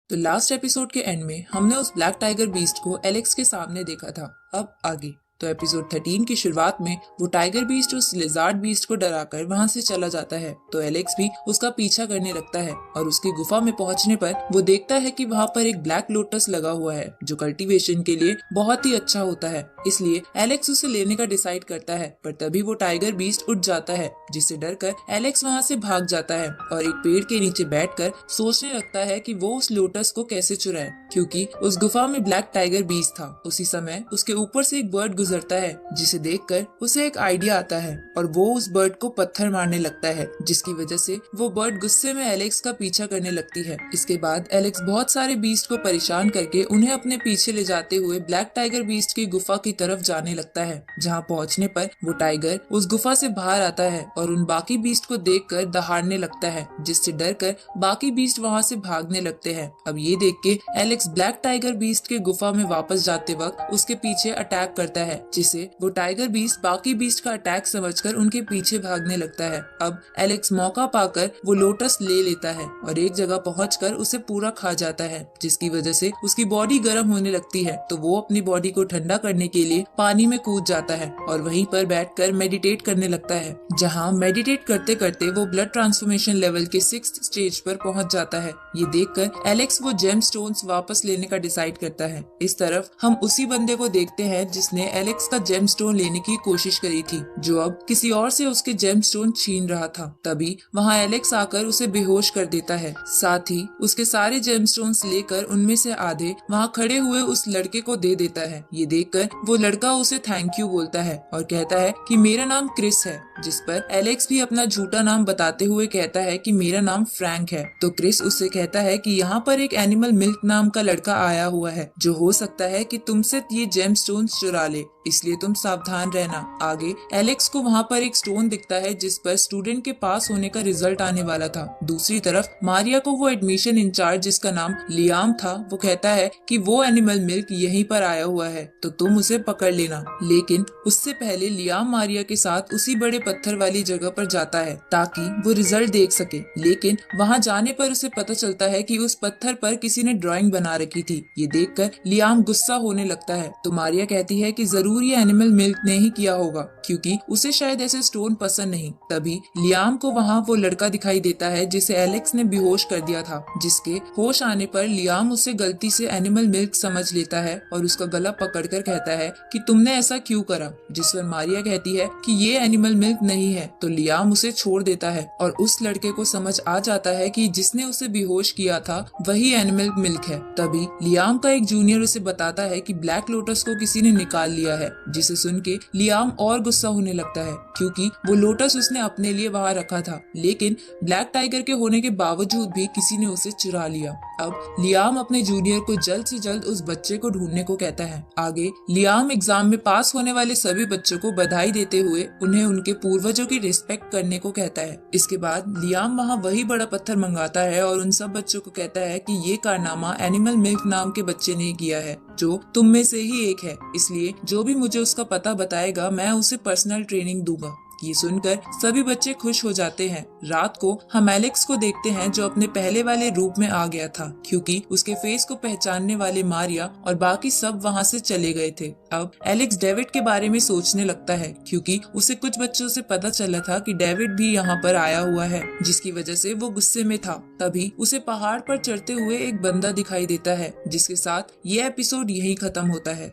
तो last episode के and में हमने उस ब्लैक टाइगर बीस्ट को एलेक्स के सामने देखा था। अब आगे तो एपिसोड 13 की शुरुआत में वो टाइगर बीस्ट उस लिजार्ड बीस्ट को डराकर वहां से चला जाता है, तो एलेक्स भी उसका पीछा करने लगता है और उसकी गुफा में पहुंचने पर वो देखता है कि वहां पर एक ब्लैक लोटस लगा हुआ है जो कल्टीवेशन के लिए बहुत ही अच्छा होता है। इसलिए एलेक्स उसे लेने का डिसाइड करता है, पर तभी वो टाइगर बीस्ट उठ जाता है, जिससे डरकर एलेक्स वहां से भाग जाता है और एक पेड़ के नीचे बैठकर सोचने लगता है कि वो उस लोटस को कैसे चुराए, क्योंकि उस गुफा में ब्लैक टाइगर बीस्ट था। उसी समय उसके ऊपर से एक बर्ड गुजरता है, जिसे देखकर उसे एक आइडिया आता है और वो उस बर्ड को पत्थर मारने लगता है, जिसकी वजह से वो बर्ड गुस्से में एलेक्स का पीछा करने लगती है। इसके बाद एलेक्स बहुत सारे बीस्ट को परेशान करके उन्हें अपने पीछे ले जाते हुए ब्लैक टाइगर बीस्ट की गुफा की तरफ जाने लगता है, जहाँ पहुँचने पर वो टाइगर उस गुफा से बाहर आता है और उन बाकी बीस्ट को देखकर दहाड़ने लगता है, जिससे डरकर बाकी बीस्ट वहाँ से भागने लगते हैं। अब ये देख के एलेक्स ब्लैक टाइगर बीस्ट के गुफा में वापस जाते वक्त उसके पीछे अटैक करता है, जिसे वो टाइगर बीस्ट बाकी बीस्ट का अटैक समझकर उनके पीछे भागने लगता है। अब एलेक्स मौका पाकर वो लोटस ले लेता है और एक जगह पहुंचकर उसे पूरा खा जाता है, जिसकी वजह से उसकी बॉडी गर्म होने लगती है। तो वो अपनी बॉडी को ठंडा करने के लिए पानी में कूद जाता है और वहीं पर बैठकर मेडिटेट करने लगता है, जहाँ मेडिटेट करते करते वो ब्लड ट्रांसफॉर्मेशन लेवल के 6th स्टेज पर पहुंच जाता है। ये देखकर एलेक्स वो जेम स्टोन्स वापस लेने का डिसाइड करता है। इस तरफ हम उसी बंदे को देखते हैं जिसने एलेक्स का जेम स्टोन लेने की कोशिश करी थी, जो अब किसी और से उसके जेम स्टोन छीन रहा था। तभी वहाँ एलेक्स आकर उसे बेहोश कर देता है, साथ ही उसके सारे जेम स्टोन्स लेकर उनमें से आधे वहाँ खड़े हुए उस लड़के को दे देता है। ये देखकर वो लड़का उसे थैंक यू बोलता है और कहता है कि मेरा नाम क्रिस है, जिस पर एलेक्स भी अपना झूठा नाम बताते हुए कहता है कि मेरा नाम फ्रैंक है। तो क्रिस उससे कहता है कि यहाँ पर एक एनिमल मिल्क नाम का लड़का आया हुआ है, जो हो सकता है कि तुमसे ये जेम स्टोन्स चुरा ले, इसलिए तुम सावधान रहना। आगे एलेक्स को वहाँ पर एक स्टोन दिखता है जिस पर स्टूडेंट के पास होने का रिजल्ट आने वाला था। दूसरी तरफ मारिया को वो एडमिशन इंचार्ज जिसका नाम लियाम था, वो कहता है कि वो एनिमल मिल्क यहीं पर आया हुआ है, तो तुम उसे पकड़ लेना। लेकिन उससे पहले लियाम मारिया के साथ उसी बड़े पत्थर वाली जगह पर जाता है ताकि वो रिजल्ट देख सके। लेकिन वहाँ जाने पर उसे पता चलता है कि उस पत्थर पर किसी ने ड्राइंग बना रखी थी। ये देखकर लियाम गुस्सा होने लगता है, तो मारिया कहती है कि जरूर ये एनिमल मिल्क ने ही किया होगा, क्योंकि उसे शायद ऐसे स्टोन पसंद नहीं। तभी लियाम को वहाँ वो लड़का दिखाई देता है जिसे एलेक्स ने बेहोश कर दिया था, जिसके होश आने पर लियाम उसे गलती से एनिमल मिल्क समझ लेता है और उसका गला पकड़कर कहता है कि तुमने ऐसा क्यों करा, जिस पर मारिया कहती है कि ये एनिमल मिल्क नहीं है। तो लियाम उसे छोड़ देता है और उस लड़के को समझ आ जाता है कि जिसने उसे बेहोश किया था वही एनिमल मिल्क है। तभी लियाम का एक जूनियर उसे बताता है कि ब्लैक लोटस को किसी ने निकाल लिया है, जिसे सुन के लियाम और गुस्सा होने लगता है, क्योंकि वो लोटस उसने अपने लिए वहाँ रखा था, लेकिन ब्लैक टाइगर के होने के बावजूद भी किसी ने उसे चुरा लिया। अब लियाम अपने जूनियर को जल्द से जल्द उस बच्चे को ढूंढने को कहता है। आगे लियाम एग्जाम में पास होने वाले सभी बच्चों को बधाई देते हुए उन्हें उनके पूर्वजों की रिस्पेक्ट करने को कहता है। इसके बाद लियाम वहाँ वही बड़ा पत्थर मंगाता है और उन सब बच्चों को कहता है कि ये कारनामा एनिमल मिल्क नाम के बच्चे ने किया है, जो तुम में से ही एक है, इसलिए जो भी मुझे उसका पता बताएगा मैं उसे पर्सनल ट्रेनिंग दूंगा। ये सुनकर सभी बच्चे खुश हो जाते हैं। रात को हम एलेक्स को देखते हैं जो अपने पहले वाले रूप में आ गया था, क्योंकि उसके फेस को पहचानने वाले मारिया और बाकी सब वहाँ से चले गए थे। अब एलेक्स डेविड के बारे में सोचने लगता है, क्योंकि उसे कुछ बच्चों से पता चला था कि डेविड भी यहाँ पर आया हुआ है, जिसकी वजह से वो गुस्से में था। तभी उसे पहाड़ पर चढ़ते हुए एक बंदा दिखाई देता है, जिसके साथ ये एपिसोड यही खत्म होता है।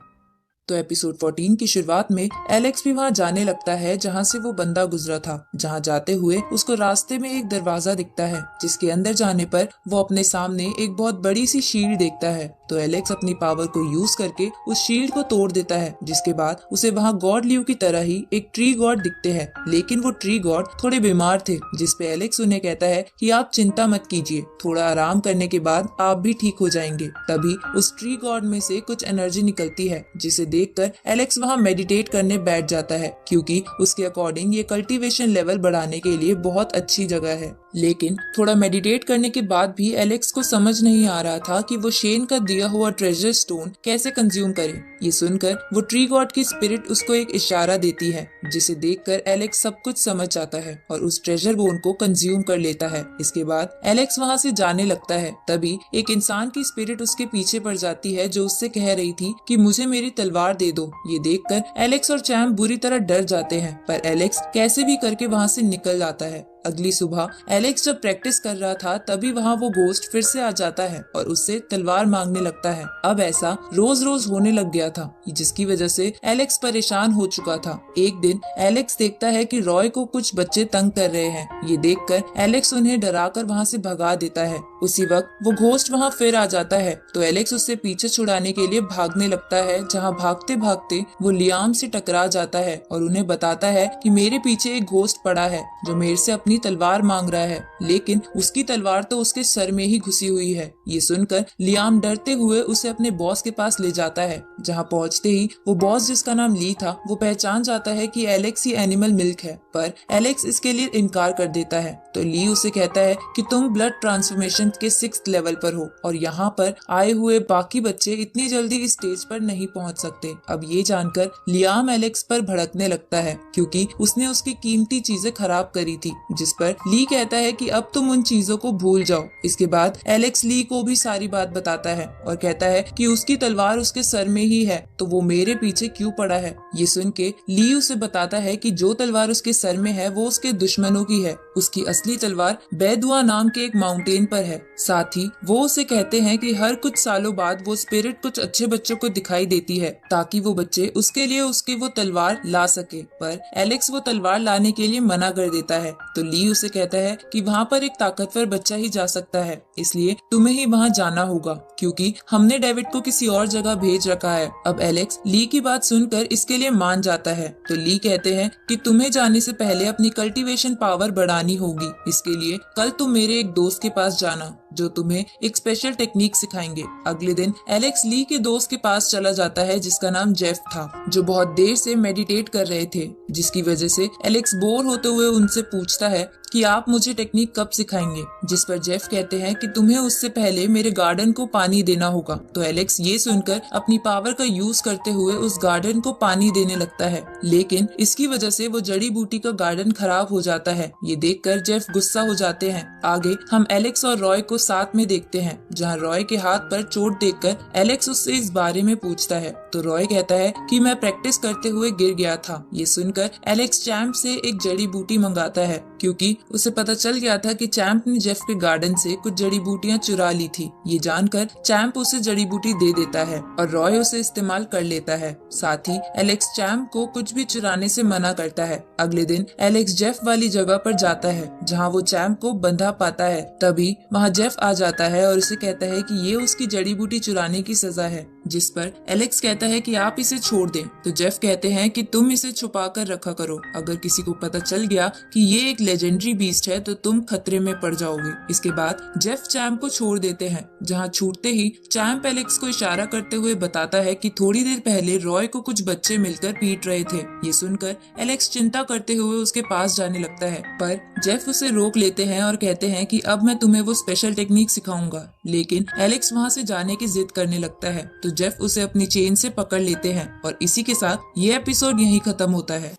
तो एपिसोड 14 की शुरुआत में एलेक्स भी वहाँ जाने लगता है जहाँ से वो बंदा गुजरा था। जहाँ जाते हुए उसको रास्ते में एक दरवाजा दिखता है, जिसके अंदर जाने पर वो अपने सामने एक बहुत बड़ी सी शील्ड देखता है। तो एलेक्स अपनी पावर को यूज करके उस शील्ड को तोड़ देता है, जिसके बाद उसे वहाँ गॉड ल्यू की तरह ही एक ट्री गॉड दिखते हैं। लेकिन वो ट्री गॉड थोड़े बीमार थे, जिसपे एलेक्स उन्हें कहता है कि आप चिंता मत कीजिए, थोड़ा आराम करने के बाद आप भी ठीक हो जाएंगे। तभी उस ट्री गॉड में से कुछ एनर्जी निकलती है, जिसे देखकर एलेक्स वहाँ मेडिटेट करने बैठ जाता है, क्योंकि उसके अकॉर्डिंग ये कल्टीवेशन लेवल बढ़ाने के लिए बहुत अच्छी जगह है। लेकिन थोड़ा मेडिटेट करने के बाद भी एलेक्स को समझ नहीं आ रहा था कि वो शेन का दिया हुआ ट्रेजर स्टोन कैसे कंज्यूम करे। ये सुनकर वो ट्री गॉड की स्पिरिट उसको एक इशारा देती है, जिसे देखकर एलेक्स सब कुछ समझ जाता है और उस ट्रेजर बोन को कंज्यूम कर लेता है। इसके बाद एलेक्स वहाँ से जाने लगता है। तभी एक इंसान की स्पिरिट उसके पीछे पड़ जाती है, जो उससे कह रही थी कि मुझे मेरी तलवार दे दो। ये देखकर एलेक्स और चैम्प बुरी तरह डर जाते हैं, पर एलेक्स कैसे भी करके वहाँ से निकल जाता है। अगली सुबह एलेक्स जब प्रैक्टिस कर रहा था, तभी वहाँ वो घोस्ट फिर से आ जाता है और उससे तलवार मांगने लगता है। अब ऐसा रोज रोज होने लग गया था, जिसकी वजह से एलेक्स परेशान हो चुका था। एक दिन एलेक्स देखता है कि रॉय को कुछ बच्चे तंग कर रहे हैं। ये देखकर एलेक्स उन्हें डराकर वहाँ से भगा देता है। उसी वक्त वो घोस्ट वहाँ फिर आ जाता है, तो एलेक्स उससे पीछे छुड़ाने के लिए भागने लगता है, जहाँ भागते भागते वो लियाम से टकरा जाता है और उन्हें बताता है कि मेरे पीछे एक घोस्ट पड़ा है जो मेरे से अपनी तलवार मांग रहा है, लेकिन उसकी तलवार तो उसके सर में ही घुसी हुई है। ये सुनकर लियाम डरते हुए उसे अपने बॉस के पास ले जाता है, जहाँ पहुँचते ही वो बॉस, जिसका नाम ली था, वो पहचान जाता है कि एलेक्स ही एनिमल मिल्क है। पर एलेक्स इसके लिए इनकार कर देता है, तो ली उसे कहता है कि तुम ब्लड ट्रांसफॉर्मेशन के 6th लेवल पर हो और यहाँ पर आए हुए बाकी बच्चे इतनी जल्दी इस स्टेज पर नहीं पहुँच सकते। अब ये जानकर लियाम एलेक्स पर भड़कने लगता है, क्योंकि उसने उसकी कीमती चीजें खराब करी थी, जिस पर ली कहता है कि अब तुम उन चीजों को भूल जाओ। इसके बाद एलेक्स ली को भी सारी बात बताता है और कहता है कि उसकी तलवार उसके सर में ही है, तो वो मेरे पीछे क्यों पड़ा है। ये सुन के ली उसे बताता है कि जो तलवार उसके सर में है वो उसके दुश्मनों की है। उसकी असली तलवार बैदुआ नाम के एक माउंटेन पर है। साथ ही वो उसे कहते हैं कि हर कुछ सालों बाद वो स्पिरिट कुछ अच्छे बच्चों को दिखाई देती है, ताकि वो बच्चे उसके लिए उसकी वो तलवार ला सके। पर एलेक्स वो तलवार लाने के लिए मना कर देता है, तो ली उसे कहता है कि वहाँ पर एक ताकतवर बच्चा ही जा सकता है, इसलिए तुम्हें ही वहाँ जाना होगा, क्योंकि हमने डेविड को किसी और जगह भेज रखा है। अब एलेक्स ली की बात सुनकर इसके लिए मान जाता है, तो ली कहते हैं कि तुम्हें जाने से पहले अपनी कल्टीवेशन पावर बढ़ानी होगी। इसके लिए कल तुम मेरे एक दोस्त के पास जाना, जो तुम्हें एक स्पेशल टेक्निक सिखाएंगे। अगले दिन एलेक्स ली के दोस्त के पास चला जाता है, जिसका नाम जेफ था, जो बहुत देर से मेडिटेट कर रहे थे, जिसकी वजह से एलेक्स बोर होते हुए उनसे पूछता है कि आप मुझे टेक्निक कब सिखाएंगे। जिस पर जेफ कहते हैं कि तुम्हें उससे पहले मेरे गार्डन को पानी देना होगा। तो एलेक्स ये सुनकर अपनी पावर का यूज करते हुए उस गार्डन को पानी देने लगता है, लेकिन इसकी वजह से वो जड़ी बूटी का गार्डन खराब हो जाता है। ये देखकर जेफ गुस्सा हो जाते हैं। आगे हम एलेक्स और रॉय को साथ में देखते हैं, जहाँ रॉय के हाथ पर चोट देखकर एलेक्स उससे इस बारे में पूछता है, तो रॉय कहता है कि मैं प्रैक्टिस करते हुए गिर गया था। ये सुनकर एलेक्स चैम्प से एक जड़ी बूटी मंगाता है, क्योंकि उसे पता चल गया था कि चैम्प ने जेफ के गार्डन से कुछ जड़ी बूटियां चुरा ली थी। ये जानकर चैम्प उसे जड़ी बूटी दे देता है और रॉय उसे इस्तेमाल कर लेता है। साथ ही एलेक्स चैम्प को कुछ भी चुराने से मना करता है। अगले दिन एलेक्स जेफ वाली जगह पर जाता है, जहाँ वो चैम्प को बंधा पाता है। तभी वहाँ जेफ आ जाता है और उसे कहता है कि ये उसकी जड़ी बूटी चुराने की सजा है, जिस पर एलेक्स कहता है कि आप इसे छोड़ दें। तो जेफ कहते हैं कि तुम इसे छुपा कर रखा करो, अगर किसी को पता चल गया कि ये एक लेजेंडरी बीस्ट है तो तुम खतरे में पड़ जाओगे। इसके बाद जेफ चैम्प को छोड़ देते हैं, जहाँ छूटते ही चैम्प एलेक्स को इशारा करते हुए बताता है कि थोड़ी देर पहले रॉय को कुछ बच्चे मिलकर पीट रहे थे। ये सुनकर एलेक्स चिंता करते हुए उसके पास जाने लगता है, पर जेफ उसे रोक लेते हैं और कहते हैं कि अब मैं तुम्हें वो स्पेशल टेक्निक सिखाऊंगा। लेकिन एलेक्स वहाँ से जाने की जिद करने लगता है, तो जेफ उसे अपनी चेन से पकड़ लेते हैं और इसी के साथ ये एपिसोड यहीं खत्म होता है।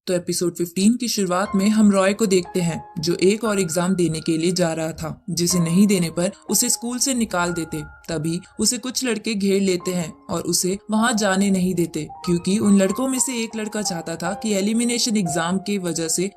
तो एपिसोड 15 की शुरुआत में हम रॉय को देखते हैं, जो एक और एग्जाम देने के लिए जा रहा था, जिसे नहीं देने पर उसे स्कूल से निकाल देते। तभी उसे कुछ लड़के घेर लेते हैं और उसे वहां जाने नहीं देते, क्योंकि उन लड़कों में से एक लड़का चाहता था कि एलिमिनेशन एग्जाम की वजह से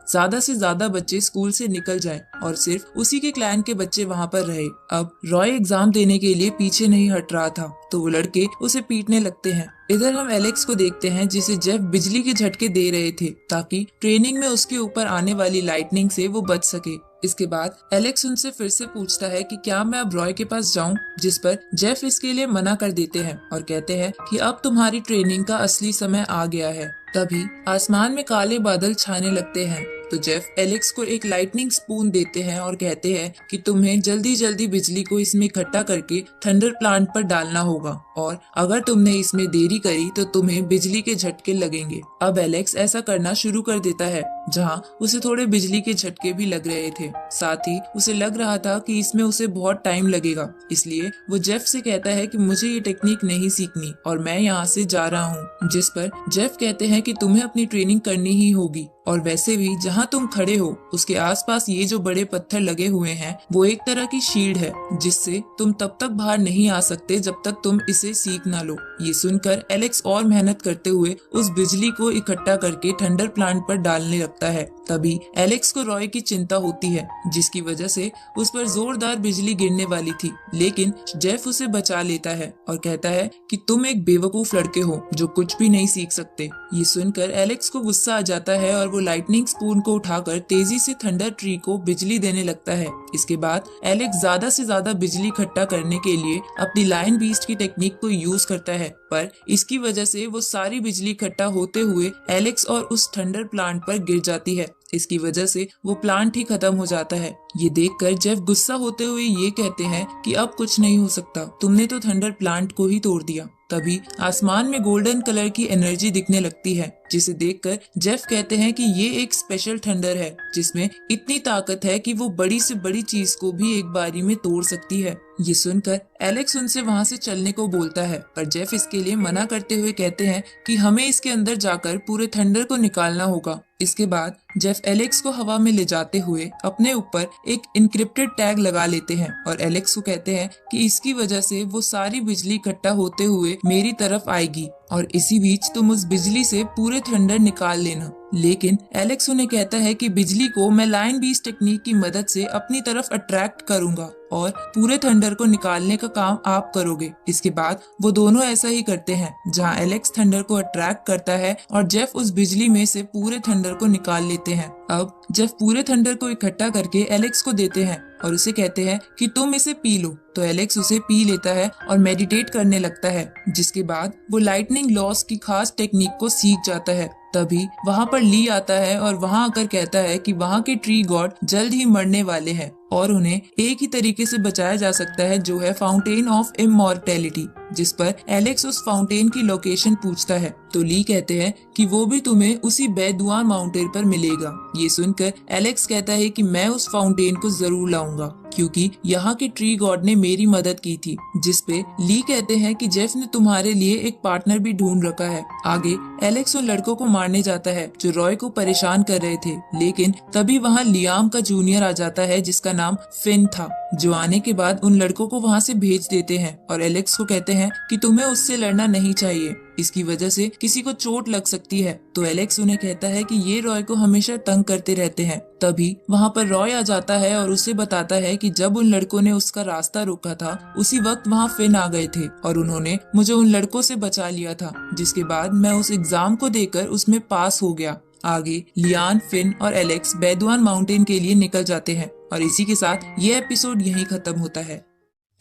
ज्यादा बच्चे स्कूल से निकल जाए और सिर्फ उसी के क्लैन के बच्चे वहां पर रहे। अब रॉय एग्जाम देने के लिए पीछे नहीं हट रहा था, तो वो लड़के उसे पीटने लगते हैं। इधर हम एलेक्स को देखते हैं, जिसे जेफ बिजली के झटके दे रहे थे, ताकि ट्रेनिंग में उसके ऊपर आने वाली लाइटनिंग से वो बच सके। इसके बाद एलेक्स उनसे फिर से पूछता है कि क्या मैं अब रॉय के पास जाऊं, जिस पर जेफ इसके लिए मना कर देते हैं और कहते हैं कि अब तुम्हारी ट्रेनिंग का असली समय आ गया है। तभी आसमान में काले बादल छाने लगते हैं, तो जेफ एलेक्स को एक लाइटनिंग स्पून देते हैं और कहते हैं कि तुम्हें जल्दी जल्दी बिजली को इसमें इकट्ठा करके थंडर प्लांट पर डालना होगा और अगर तुमने इसमें देरी करी तो तुम्हें बिजली के झटके लगेंगे। अब एलेक्स ऐसा करना शुरू कर देता है, जहाँ उसे थोड़े बिजली के झटके भी लग रहे थे। साथ ही उसे लग रहा था कि इसमें उसे बहुत टाइम लगेगा, इसलिए वो जेफ से कहता है कि मुझे ये टेक्निक नहीं सीखनी और मैं यहाँ से जा रहा हूँ। जिस पर जेफ कहते हैं कि तुम्हें अपनी ट्रेनिंग करनी ही होगी, और वैसे भी जहाँ तुम खड़े हो उसके आसपास ये जो बड़े पत्थर लगे हुए हैं वो एक तरह की शील्ड है, जिससे तुम तब तक बाहर नहीं आ सकते जब तक तुम इसे सीख ना लो। ये सुनकर एलेक्स और मेहनत करते हुए उस बिजली को इकट्ठा करके थंडर प्लांट पर डालने लगता है। तभी एलेक्स को रॉय की चिंता होती है, जिसकी वजह से उस पर जोरदार बिजली गिरने वाली थी, लेकिन जेफ उसे बचा लेता है और कहता है कि तुम एक बेवकूफ लड़के हो जो कुछ भी नहीं सीख सकते। ये सुनकर एलेक्स को गुस्सा आ जाता है और वो लाइटनिंग स्पून को उठाकर तेजी से थंडर ट्री को बिजली देने लगता है। इसके बाद एलेक्स ज्यादा से ज्यादा बिजली इकट्ठा करने के लिए अपनी लायन बीस्ट की टेक्निक को यूज करता है, पर इसकी वजह से वो सारी बिजली इकट्ठा होते हुए एलेक्स और उस थंडर प्लांट पर गिर जाती है। इसकी वजह से वो प्लांट ही खत्म हो जाता है। ये देखकर जेफ गुस्सा होते हुए ये कहते हैं कि अब कुछ नहीं हो सकता, तुमने तो थंडर प्लांट को ही तोड़ दिया। तभी आसमान में गोल्डन कलर की एनर्जी दिखने लगती है, जिसे देखकर जेफ कहते हैं कि ये एक स्पेशल थंडर है जिसमें इतनी ताकत है कि वो बड़ी से बड़ी चीज को भी एक बारी में तोड़ सकती है। ये सुनकर एलेक्स उनसे वहां से चलने को बोलता है, पर जेफ इसके लिए मना करते हुए कहते हैं कि हमें इसके अंदर जाकर पूरे थंडर को निकालना होगा। इसके बाद जेफ एलेक्स को हवा में ले जाते हुए अपने ऊपर एक इनक्रिप्टेड टैग लगा लेते हैं और एलेक्स को कहते हैं कि इसकी वजह से वो सारी बिजली इकट्ठा होते हुए मेरी तरफ आएगी और इसी बीच तुम उस बिजली से पूरे थंडर निकाल लेना। लेकिन एलेक्स उन्हें कहता है कि बिजली को मैं लायन बीस्ट टेक्निक की मदद से अपनी तरफ अट्रैक्ट करूंगा और पूरे थंडर को निकालने का काम आप करोगे। इसके बाद वो दोनों ऐसा ही करते हैं, जहां एलेक्स थंडर को अट्रैक्ट करता है और जेफ उस बिजली में से पूरे थंडर को निकाल लेते हैं। अब जेफ पूरे थंडर को इकट्ठा करके एलेक्स को देते हैं और उसे कहते हैं कि तुम इसे पी लो। तो एलेक्स उसे पी लेता है और मेडिटेट करने लगता है, जिसके बाद वो लाइटनिंग लॉस की खास टेक्निक को सीख जाता है। तभी वहाँ पर ली आता है और वहाँ आकर कहता है कि वहाँ के ट्री गॉड जल्द ही मरने वाले हैं और उन्हें एक ही तरीके से बचाया जा सकता है, जो है फाउंटेन ऑफ इमॉर्टैलिटी। जिस पर एलेक्स उस फाउंटेन की लोकेशन पूछता है तो ली कहते हैं कि वो भी तुम्हें उसी बेदुआन माउंटेन पर मिलेगा। ये सुनकर एलेक्स कहता है कि मैं उस फाउंटेन को जरूर लाऊंगा, क्योंकि यहाँ के ट्री गॉड ने मेरी मदद की थी। जिस पे ली कहते हैं कि जेफ ने तुम्हारे लिए एक पार्टनर भी ढूंढ रखा है। आगे एलेक्स उन लड़कों को मारने जाता है जो रॉय को परेशान कर रहे थे, लेकिन तभी वहाँ लियाम का जूनियर आ जाता है जिसका नाम फिन था, जो आने के बाद उन लड़कों को वहाँ से भेज देते हैं और एलेक्स को कहते हैं कि तुम्हें उससे लड़ना नहीं चाहिए, इसकी वजह से किसी को चोट लग सकती है। तो एलेक्स उन्हें कहता है कि ये रॉय को हमेशा तंग करते रहते हैं। तभी वहाँ पर रॉय आ जाता है और उसे बताता है कि जब उन लड़कों ने उसका रास्ता रोका था उसी वक्त वहाँ फिन आ गए थे और उन्होंने मुझे उन लड़कों से बचा लिया था, जिसके बाद मैं उस एग्जाम को देकर उसमें पास हो गया। आगे लियान, फिन और एलेक्स बेदुआन माउंटेन के लिए निकल जाते हैं और इसी के साथ ये एपिसोड यहीं खत्म होता है।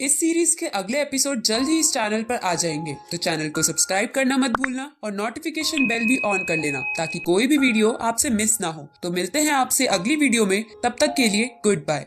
इस सीरीज के अगले एपिसोड जल्द ही इस चैनल पर आ जाएंगे, तो चैनल को सब्सक्राइब करना मत भूलना और नोटिफिकेशन बेल भी ऑन कर लेना ताकि कोई भी वीडियो आपसे मिस ना हो। तो मिलते हैं आपसे अगली वीडियो में, तब तक के लिए गुड बाय।